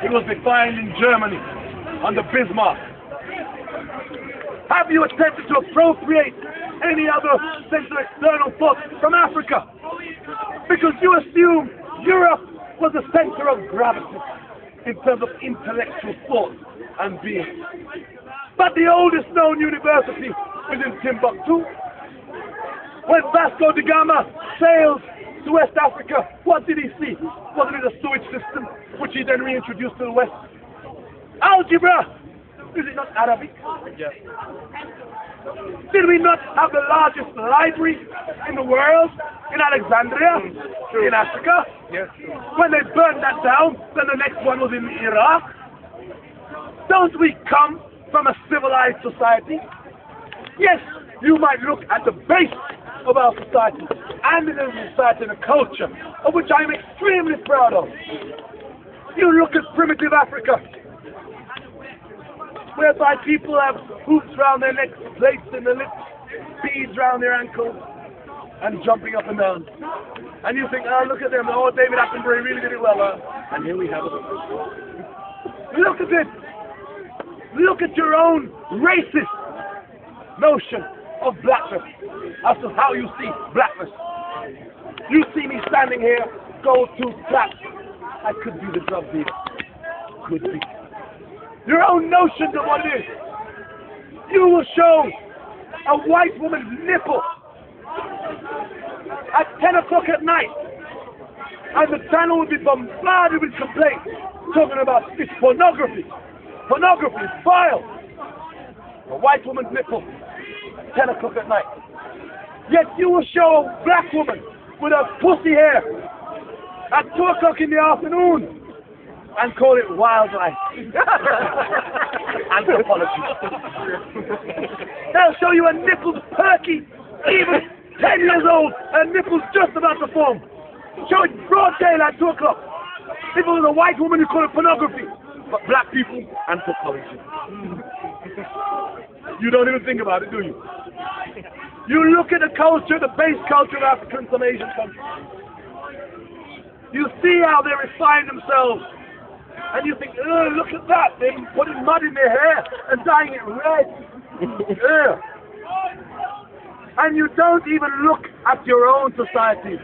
it was defined in Germany under Bismarck. Have you attempted to appropriate any other sense of external thought from Africa? Because you assume Europe was the center of gravity in terms of intellectual thought and being. But the oldest known university is in Timbuktu. When Vasco da Gama sailed to West Africa, what did he see? Wasn't it a sewage system which he then reintroduced to the West? Algebra! Is it not Arabic? Yes. Did we not have the largest library in the world in Alexandria, in Africa? Yes. When they burned that down, then the next one was in Iraq. Don't we come from a civilized society? Yes, you might look at the base of our society, and it is a society and a culture, of which I am extremely proud of. You look at primitive Africa, whereby people have hoops round their necks, plates in their lips, beads round their ankles, and jumping up and down. And you think, oh, look at them, oh, David Attenborough really did it well, and here we have it. Look at it. Look at your own racist notion of blackness as to how you see blackness. You see me standing here, gold tooth black. I could be the drug dealer. Could be. Your own notions of what it is. You will show a white woman's nipple at 10 o'clock at night, and the channel will be bombarded with complaints talking about it's pornography. Pornography is vile. A white woman's nipple, 10 o'clock at night. Yet you will show a black woman with her pussy hair at 2 o'clock in the afternoon and call it wildlife. Anthropology. They'll show you a nipple's perky, even 10 years old, and nipple's just about to form. Show it broad daylight at 2 o'clock. If it was a white woman, you call it pornography. But black people, anthropology. You don't even think about it, do you? You look at the culture, the base culture of African and some Asian countries. You see how they refine themselves. And you think, oh, look at that. They're putting mud in their hair and dyeing it red. And you don't even look at your own society.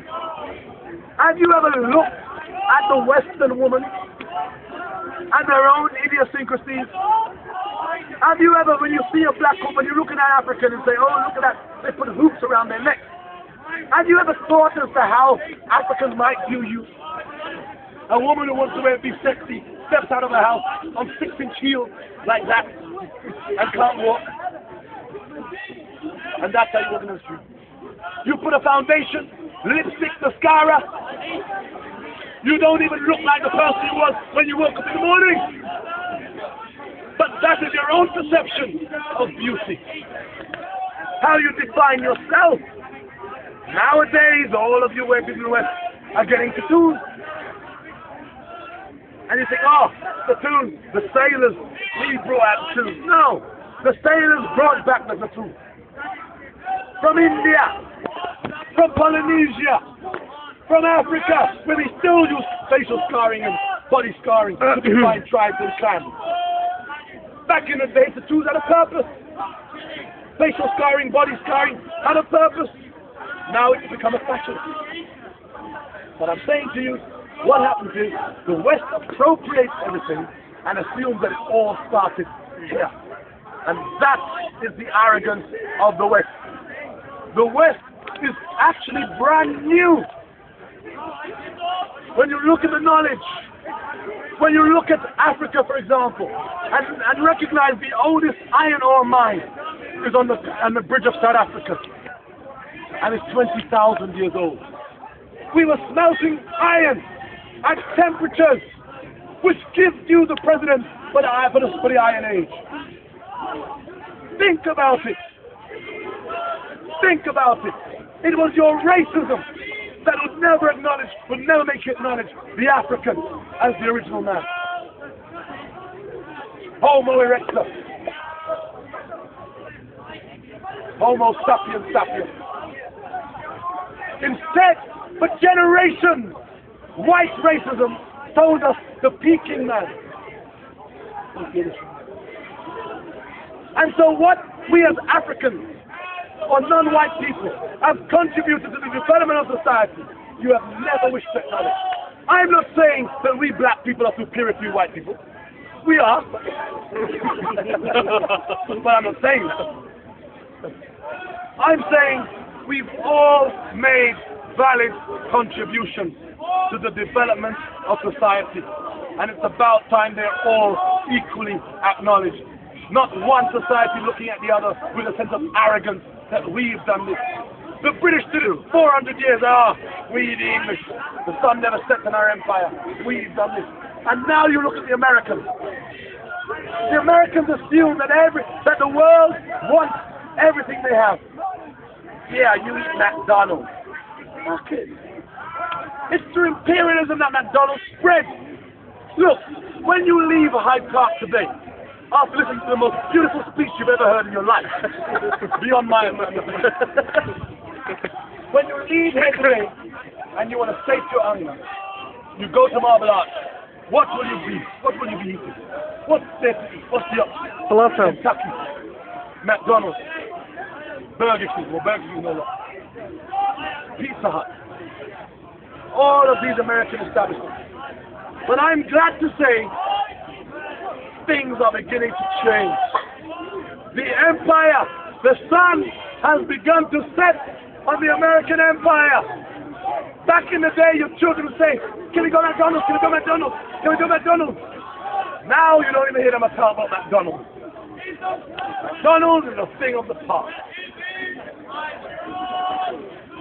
Have you ever looked at the Western woman and their own idiosyncrasies? Have you ever, when you see a black woman, you look at that African and say, oh, look at that, they put hoops around their neck. Have you ever thought as to how Africans might view you? A woman who wants to be sexy steps out of the house on 6-inch heels like that and can't walk. And that's how you walk in the street. You put a foundation, lipstick, mascara. You don't even look like the person you was when you woke up in the morning. But that is your own perception of beauty. How you define yourself. Nowadays, all of you women in the West are getting tattoos. And you think, oh, tattoo, the sailors, we brought out tattoos. No, the sailors brought back the tattoo. From India, from Polynesia, from Africa, where we still use facial scarring and body scarring to define tribes and clans. Back in the day, tattoos had a purpose. Facial scarring, body scarring had a purpose. Now it's become a fashion. But I'm saying to you, what happens is the West appropriates everything and assumes that it all started here. And that is the arrogance of the West. The West is actually brand new. When you look at the knowledge, when you look at Africa, for example, and recognize the oldest iron ore mine is on the bridge of South Africa, and it's 20,000 years old. We were smelting iron at temperatures which gives you the precedent for the Iron Age. Think about it. Think about it. It was your racism that would never acknowledge, would never make you acknowledge the African as the original man. Homo erectus. Homo sapiens sapiens. Instead, for generations, white racism told us the Peking man. And so what we as Africans or non-white people have contributed to the development of society, you have never wished to acknowledge. I'm not saying that we black people are superior to you white people. We are. But I'm not saying that. I'm saying we've all made valid contributions to the development of society. And it's about time they're all equally acknowledged. Not one society looking at the other with a sense of arrogance that we've done this. The British did it 400 years. We the English. The sun never sets in our empire. We've done this. And now you look at the Americans. The Americans assume that the world wants everything they have. Yeah, you eat McDonald's. Fuck it. It's through imperialism that McDonald's spread. Look, when you leave Hyde Park today, after listening to the most beautiful speech you've ever heard in your life, beyond my when you leave here today and you want to sate your hunger, you go to Marble Arch. What will you be? What will you be eating? What's there to eat? What's the option? Falafel. Kentucky, McDonald's, Burger King, no longer. Pizza Hut. All of these American establishments. But I'm glad to say things are beginning to change. The empire, the sun has begun to set on the American empire. Back in the day, your children would say, can we go McDonald's? Can we go McDonald's? Can we go McDonald's? Now you don't even hear them talk about McDonald's. McDonald's is a thing of the past.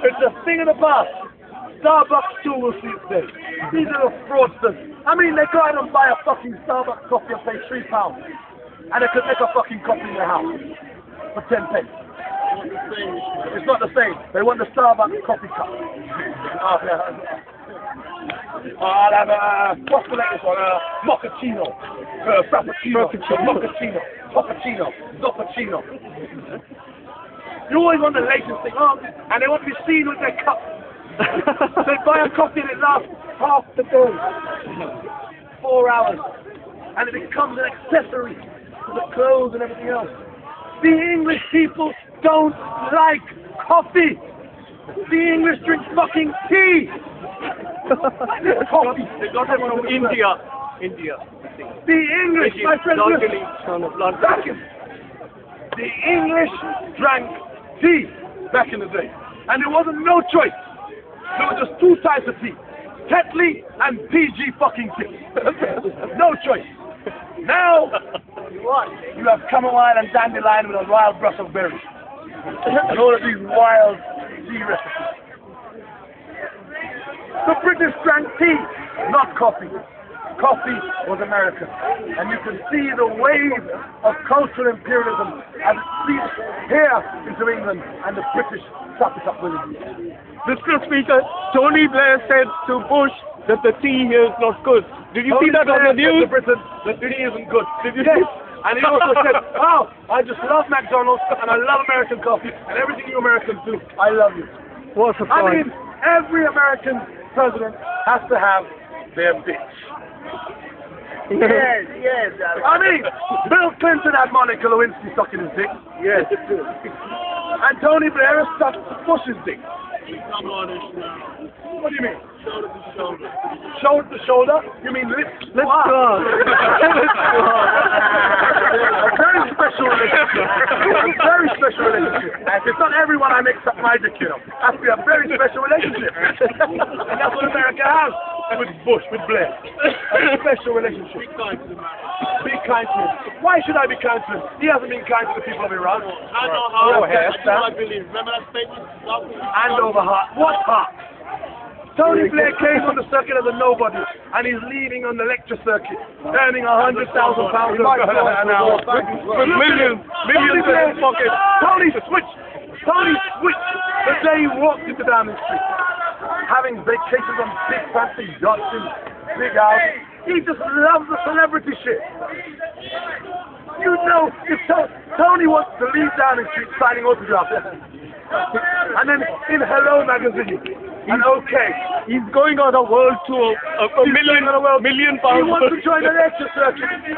It's a thing of the past. Starbucks too will see its day. These are the fraudsters. I mean, they go out and buy a fucking Starbucks coffee and pay £3. And they could make a fucking coffee in their house for 10 pence. It's not the same. They want the Starbucks coffee cup. I'll have what's the latest one? Mochaccino. Frappuccino. Mochaccino. Cappuccino. Zoppuccino. You always want the latest thing. And they want to be seen with their cup. They buy a coffee and it lasts half the day. 4 hours. And it becomes an accessory to the clothes and everything else. The English people don't like coffee. The English drink fucking tea. Coffee. They got it from India. The English, my friend, the English drank tea back in the day. And there wasn't no choice. There were just two types of tea. Tetley and PG fucking tea. No choice. Now, you have chamomile and dandelion with a wild brush of berries. And all of these wild tea recipes. The British drank tea, not coffee. Coffee was American. And you can see the wave of cultural imperialism as it seeps here into England, and the British stop it up with it. Mr. Speaker, Tony Blair said to Bush that the tea here is not good. Did you see that on the news? The tea isn't good. Did you see? And he also said, I just love McDonald's and I love American coffee and everything you Americans do. I love you. What a I mean, every American president has to have their bitch. Yes. I mean, Bill Clinton had Monica Lewinsky sucking his dick. Yes. And Tony Blair has sucked Bush's dick. What do you mean? Shoulder to shoulder. Shoulder to shoulder? You mean lips? Let's go on. A very special relationship. A very special relationship. It's not everyone I make suck my dick, you know. It has to be a very special relationship. And that's what America has with Bush, with Blair. A special relationship. Be kind to the man. Be kind to him. Why should I be kind to him? He hasn't been kind to the people of Iran. Hand on heart. Go ahead, I believe. Remember that statement? Hand over heart. What heart? Tony Blair came on the circuit as a nobody, and he's leaving on the lecture circuit, earning £100,000 an hour. With millions in his pocket. Tony switched the day he walked into Downing Street, having vacations on big fancy yachts and big houses. He just loves the celebrity shit. You know, if Tony wants to leave Downing Street signing autographs, and then in Hello magazine, and okay. He's going on a world tour, a million He pound wants to join the lecture circuit.